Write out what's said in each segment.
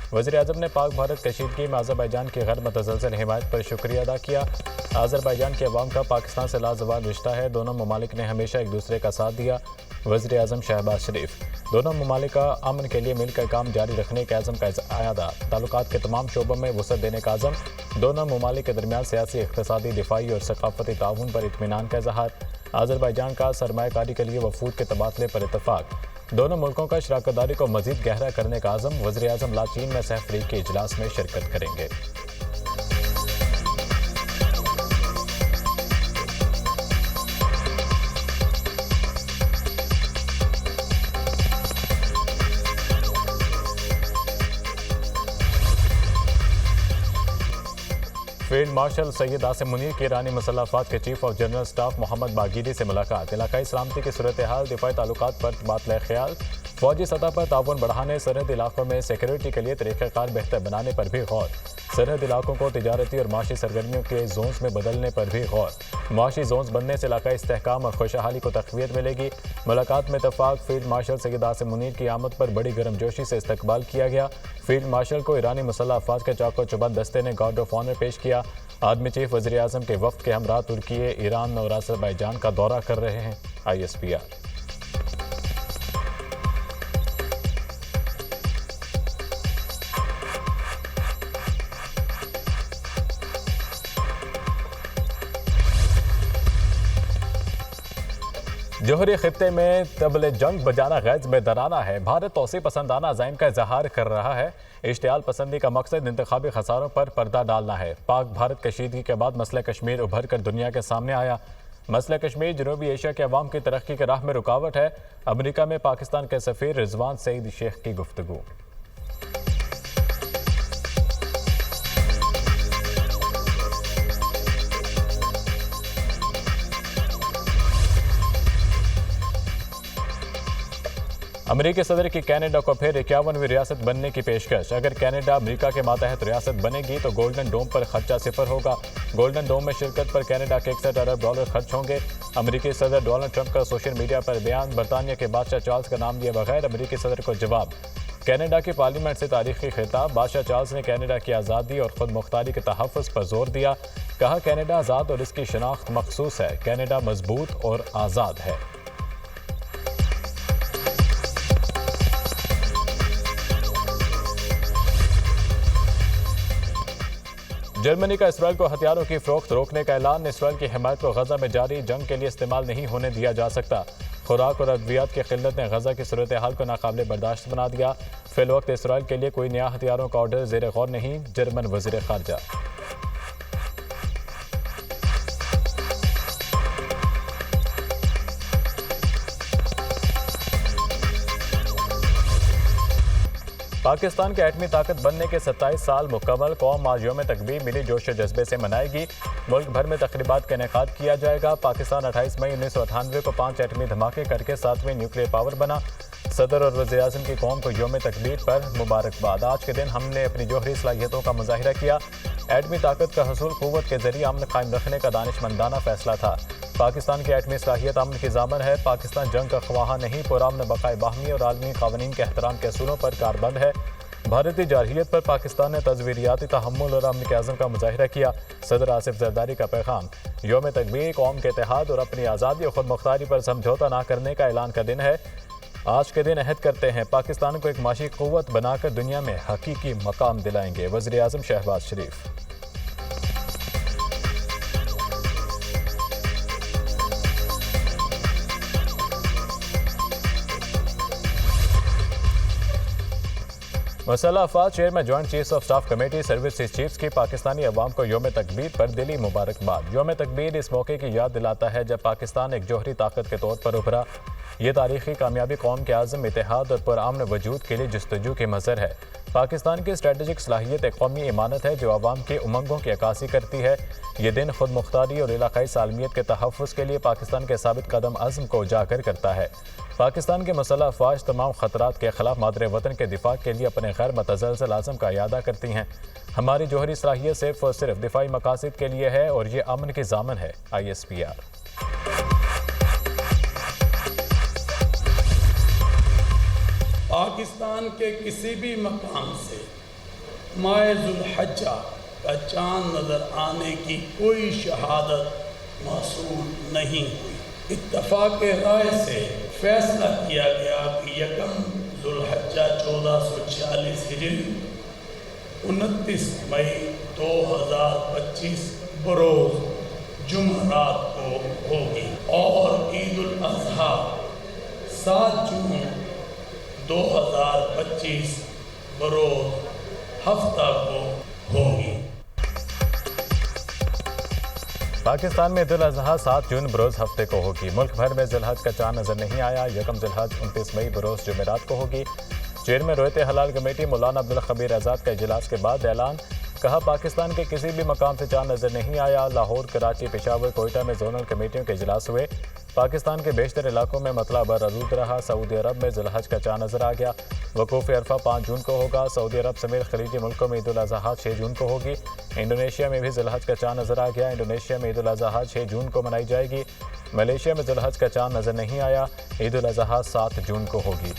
वज़ीर-ए-आज़म ने पाक भारत कशीदगी में आज़रबाईजान की गैर मुतज़लज़ल हिमायत पर शुक्रिया अदा किया। आज़रबाईजान के अवाम का पाकिस्तान से लाजवाल रिश्ता है, दोनों ममालिक ने हमेशा एक दूसरे का साथ दिया। वज़ीर-ए-आज़म शहबाज शरीफ, दोनों ममालिक का अमन के लिए मिलकर काम जारी रखने के अज़म का अयादा, ताल्लुकात के तमाम शोबों में वसअत देने का अज़म, दोनों ममालिक के दरमियान सियासी, इक़्तिसादी, दिफाई और सकाफती ताउन पर इत्मीनान का इज़हार। आज़रबाईजान का सरमायाकारी के लिए वफूद के तबादले पर इत्तफाक, दोनों मुल्कों का शराकतदारी को मज़ीद गहरा करने का अज़म। वज़ीर-ए-आज़म लाचीन में सहफ़रीक़ी इजलास में शिरकत करेंगे। फील्ड मार्शल सैयद आसिम मुनीर की ईरानी मुसल्लह अफ़वाज के chief of general staff Mohammad Bagheri से मुलाकात, इलाकाई सलामती की सूरत हाल, दिफाई ताल्लुकात पर तबादला ख्याल, फौजी सतह पर ताउन बढ़ाने, सरहद इलाकों में सिक्योरिटी के लिए तरीक़ाकार बेहतर बनाने पर भी गौर, सरहद इलाकों को तिजारती और माशी सरगर्मियों के जोन्स में बदलने पर भी गौर, माशी जोन्स बनने से इलाकाई इस्तेहकाम और खुशहाली को तक़वियत मिलेगी। मुलाकात में इत्तफाक, फील्ड मार्शल सैयद आसिम मुनीर की आमद पर बड़ी गर्मजोशी से इस्तकबाल किया गया। फील्ड मार्शल को ईरानी मुसल्लह अफ़वाज के चाको चुबंद दस्ते ने गार्ड ऑफ ऑनर पेश किया। आर्मी चीफ वज़ीर-ए-आज़म के वफ़द के हमरा तुर्की, ईरान और आज़रबाईजान का दौरा कर रहे हैं। ISPR। जोहरी खित्ते में तबले जंग बजाना गैज़ में दराना है। भारत तोसी पसंदाना अज़ाइम का इजहार कर रहा है। इश्तियाल पसंदी का मकसद इंतखाबी खसारों पर पर्दा डालना है। पाक भारत कशीदगी के बाद मसला कश्मीर उभर कर दुनिया के सामने आया। मसला कश्मीर जनूबी एशिया के अवाम की तरक्की की राह में रुकावट है। अमरीका में पाकिस्तान के सफ़ीर रिजवान सईद शेख की गुफ्तगू। अमरीकी सदर की कनाडा को फिर 51वीं रियासत बनने की पेशकश। अगर कनाडा अमरीका के मातहत रियासत बनेगी तो गोल्डन डोम पर खर्चा सिफर होगा। गोल्डन डोम में शिरकत पर कनाडा के 61 अरब डॉलर खर्च होंगे। अमरीकी सदर डोनाल्ड ट्रंप का सोशल मीडिया पर बयान, बरतानिया के बादशाह चार्ल्स का नाम लिए बगैर अमरीकी सदर को जवाब। कनाडा की पार्लियामेंट से तारीखी खिताब, बादशाह चार्ल्स ने कनाडा की आज़ादी और खुद मुख्तारी के तहफ़्फ़ुज़ पर जोर दिया। कहा, कनाडा आज़ाद और इसकी शनाख्त मखसूस है। कनाडा मजबूत और आज़ाद है। जर्मनी का इसराइल को हथियारों की फरोख्त रोकने का ऐलान, इसराइल की हिमायत को गजा में जारी जंग के लिए इस्तेमाल नहीं होने दिया जा सकता। खुराक और अद्वियात की किल्लत ने गजा की सूरत हाल को नाकाबिले बर्दाश्त बना दिया। फिलवक्त इसराइल के लिए कोई नया हथियारों का ऑर्डर ज़ेर गौर नहीं, जर्मन वज़ीर ख़ारजा। पाकिस्तान के एटमी ताकत बनने के 27 साल मुकम्मल, कौम आज यौम तकबीर मिली जोश जज्बे से मनाएगी। मुल्क भर में तकरीबात का इनेकाद किया जाएगा। पाकिस्तान 28 मई 1998 को 5 एटमी धमाके करके 7वें न्यूक्लियर पावर बना। सदर और वज़ीर-ए-आज़म की कौम को यौम तकबीर पर मुबारकबाद। आज के दिन हमने अपनी जोहरी सलाहियतों का मुजाहिरा किया। एटमी ताकत का हसूल क़ुव्वत के जरिए अमन कायम रखने का दानिशमंदाना फैसला था। पाकिस्तान की एटमी सलाहियत अमन की ज़ामन है। पाकिस्तान जंग का ख्वाहा नहीं, पुरअमन बक़ाए बाहमी और आलमी क़वानीन के एहतराम के असूलों पर कारबंद है। भारतीय जारहियत पर पाकिस्तान ने तज़वीरियाती तहम्मुल और अमन के आज़म का मुजाहिरा किया। सदर आसिफ ज़रदारी का पैगाम, यौम तकबीर कौम के इत्तेहाद और अपनी आज़ादी और खुद मुख्तारी पर समझौता न करने का ऐलान का दिन है। आज के दिन अहद करते हैं पाकिस्तान को एक माशी क़ुव्वत बनाकर दुनिया में हकीकी मकाम दिलाएंगे। वज़ीर-ए-आज़म शहबाज शरीफ। मुसल्लह अफ़वाज chairman joint chiefs of staff committee services chiefs की पाकिस्तानी अवाम को यौम तकबीर पर दिली मुबारकबाद। यौम तकबीर इस मौके की याद दिलाता है जब पाकिस्तान एक जोहरी ताकत के तौर पर उभरा। ये तारीखी कामयाबी कौम के आज़म, इत्तेहाद और पुरअमन वजूद के लिए जस्तजू की मज़हर है। पाकिस्तान की स्ट्रेटजिक सलाहियत एक कौमी इमानत है जो आवाम के उमंगों की अक्कासी करती है। ये दिन खुद मुख्तारी और इलाकाई सालमियत के तहफ़्फ़ुज़ के लिए पाकिस्तान के साबित कदम अज़्म को उजागर करता है। पाकिस्तान के मुसल्लह अफ़वाज तमाम ख़तरात के ख़िलाफ़ मादरे वतन के दिफा के लिए अपने गैर मुतज़लज़ल आज़म का इयादा करती हैं। हमारी जोहरी सलाहियत सिर्फ़ और सिर्फ दिफाई मकासद के लिए है और ये अमन की ज़ामन है। ISPR। पाकिस्तान के किसी भी मकाम से माह जुल्हज्जा का चाँद नज़र आने की कोई शहादत महसूल नहीं हुई। इत्तफाक राय से फैसला किया गया कि यकम जुल्हज्जा 1446 हिजरी 29 मई 2025 बरोज़ जुमरात को होगी और ईद उल अज़हा 7 जून 2025 बरोज़ हफ्ता को होगी। पाकिस्तान में ईद उल अज़हा 7 जून बरोज़ हफ्ते को होगी। मुल्क भर में ज़िलहज का चाँद नजर नहीं आया। यकम ज़िलहज 29 मई बरोज़ जुमेरात को होगी। चेयरमैन रोयत हलाल कमेटी मौलाना अब्दुल खबीर आज़ाद का इजलास के बाद ऐलान, कहा पाकिस्तान के किसी भी मकाम से चाँद नजर नहीं आया। लाहौर, कराची, पेशावर, कोयटा में जोनल कमेटियों के इजलास हुए। पाकिस्तान के बेशतर इलाकों में मतला बरारूद रहा। सऊदी अरब में ज़िलहज का चाँद नजर आ गया। वकूफ़ अरफा 5 जून को होगा। सऊदी अरब समेत खलीजी मुल्कों में ईद उल अज़हा 6 जून को होगी। इंडोनेशिया में भी ज़िलहज का चाँद नजर आ गया। इंडोनेशिया में ईद उल अज़हा 6 जून को मनाई जाएगी। मलेशिया में ज़िलहज का चाँद नजर नहीं आया। ईद उल अज़हा 7 जून को होगी।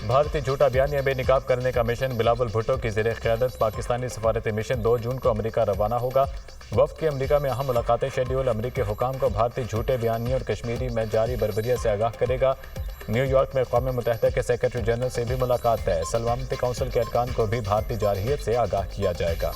भारतीय झूठा बयानिया बेनिकाब करने का मिशन बिलावल भुट्टो की ज़ेर क़यादत पाकिस्तानी सफारती मिशन 2 जून को अमेरिका रवाना होगा। वफ्द की अमेरिका में अहम मुलाकातें शेड्यूल। अमेरिकी हुकाम को भारतीय झूठे बयानियों और कश्मीरी में जारी बर्बरियत से आगाह करेगा। न्यूयॉर्क में अक़वाम मुत्तहिदा के सेक्रेटरी जनरल से भी मुलाकात है। सलामती कौंसिल के अरकान को भी भारतीय जारहियत से आगाह किया जाएगा।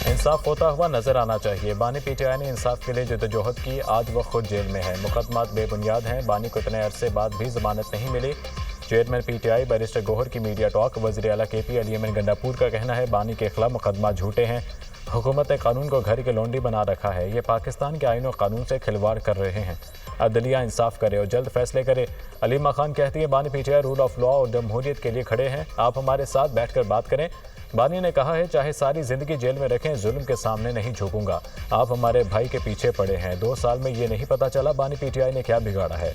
इंसाफ होता हुआ नजर आना चाहिए। बानी पीटीआई ने इंसाफ के लिए जद्दोजहद की। आज वह खुद जेल में है। मुकदमात बेबुनियाद हैं। बानी को इतने अरसे बाद भी जमानत नहीं मिली। चेयरमैन पीटीआई बैरिस्टर गोहर की मीडिया टॉक। वज़ीर आला केपी अली अमीन गंडापुर का कहना है बानी के खिलाफ मुकदमा झूठे हैं। हुकूमत कानून को घर के लोंडी बना रखा है। ये पाकिस्तान के आईन और कानून से खिलवाड़ कर रहे हैं। अदलिया इंसाफ करे और जल्द फैसले करे। अलीमा खान कहती है बानी पीटीआई रूल ऑफ लॉ और जमहूरियत के लिए खड़े हैं। आप हमारे साथ बैठकर बात करें। बानी ने कहा है चाहे सारी जिंदगी जेल में रखें, जुल्म के सामने नहीं झुकूंगा। आप हमारे भाई के पीछे पड़े हैं। 2 साल में ये नहीं पता चला बानी पीटीआई ने क्या बिगाड़ा है।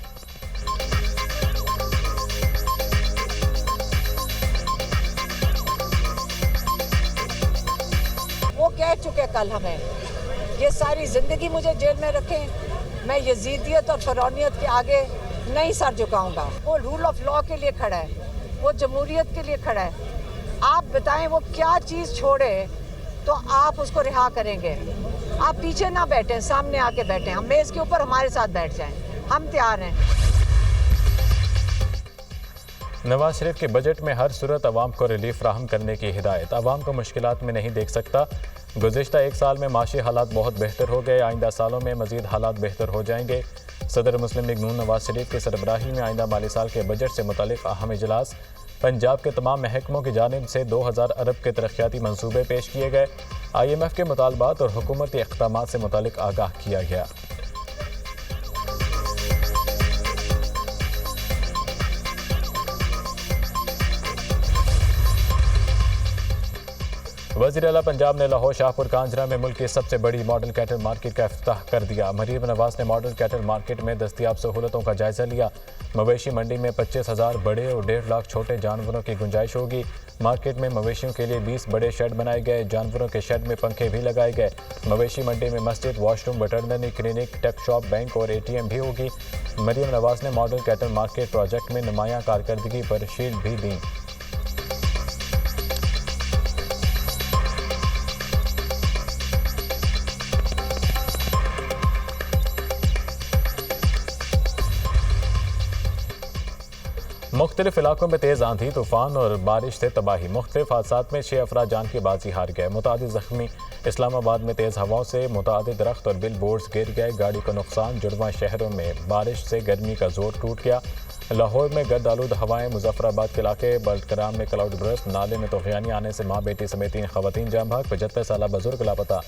वो कह चुके कल हमें, ये सारी जिंदगी मुझे जेल में रखें, मैं यजीदियत और फरौनियत के आगे नहीं सर झुकाऊंगा। वो रूल ऑफ लॉ के लिए खड़ा है, वो जमहूरियत के लिए खड़ा है। आप बताएं वो क्या चीज़ छोड़े तो आप उसको रिहा करेंगे। आप पीछे ना बैठें, सामने आके बैठें। हम मेज़ के ऊपर हमारे साथ बैठ जाएं, हम तैयार हैं। नवाज शरीफ के बजट में हर सूरत अवाम को रिलीफ फ्राहम करने की हिदायत। अवाम को मुश्किलात में नहीं देख सकता। गुज़िश्ता 1 साल में माशी हालात बहुत बेहतर हो गए। आइंदा सालों में मज़ीद हालात बेहतर हो जाएंगे। सदर मुस्लिम लीग नून नवाज शरीफ की सरबराही में आइंदा माली साल के बजट से मुतालिक अहम इजलास। पंजाब के तमाम महकमों की जानिब से 2000 अरब के तरक्याती मंसूबे पेश किए गए। IMF के मुतालबात और हुकूमती इक़दामात से मुतालिक आगाह किया गया। वज़ीर आला पंजाब ने लाहौर शाहपुर कांजरा में मुल्क की सबसे बड़ी मॉडल कैटल मार्केट का इफ्तिताह कर दिया। मरीम नवाज ने मॉडल कैटल मार्केट में दस्तियाब सहूलतों का जायजा लिया। मवेशी मंडी में 25,000 बड़े और 1.5 लाख छोटे जानवरों की गुंजाइश होगी। मार्केट में मवेशियों के लिए 20 बड़े शेड बनाए गए। जानवरों के शेड में पंखे भी लगाए गए। मवेशी मंडी में मस्जिद, washroom, veterinary clinic, tech shop, bank और ATM भी होगी। मरीम नवाज ने मॉडल कैटल मार्केट प्रोजेक्ट में नुमायां कारकर्दगी पर शील्ड भी दी। मुख्तलिफ इलाकों में तेज़ आंधी, तूफान और बारिश से तबाही। मुख्तलिफ हादसात में 6 अफराद जान की बाजी हार गए। मुतादिद जख्मी। इस्लामाबाद में तेज़ हवाओं से मुतादिद दरख्त और बिल बोर्ड्स गिर गए। गाड़ी को नुकसान। जुड़वा शहरों में बारिश से गर्मी का जोर टूट गया। लाहौर में गर्द आलूद हवाएं। मुजफ्फराबाद के इलाके बल्टकराम में क्लाउड बर्स्ट। नाले में तूफ़ानी आने से माँ बेटी समेत 3 खवातीन जाम भाग। 75 साल बुजुर्ग लापता।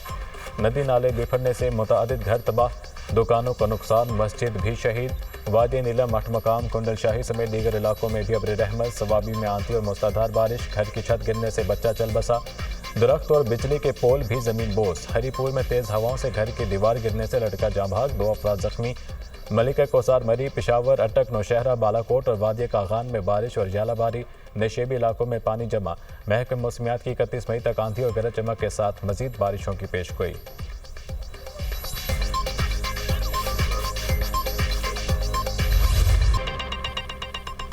नदी नाले बिफरने से मुतादिद घर तबाह। दुकानों को नुकसान। मस्जिद भी शहीद। वादी नीलम, मठमकाम, कुंडल शाही समेत दीगर इलाकों में भी अब्र रहमत। सवाबी में आंधी और मूसलाधार बारिश। घर की छत गिरने से बच्चा चल बसा। दरख्त और बिजली के पोल भी जमीन बोस। हरीपुर में तेज़ हवाओं से घर की दीवार गिरने से लड़का जाँ भाग। 2 अफराद जख्मी। मलिक कोसार मरी, पिशावर, अटक, नौशहरा, बालाकोट और वादिया कागान में बारिश और झालाबारी। नशेबी इलाकों में पानी जमा। महकमे मौसमियात की 31 मई तक आंधी और गरज चमक के साथ मजीद बारिशों की पेशगोई।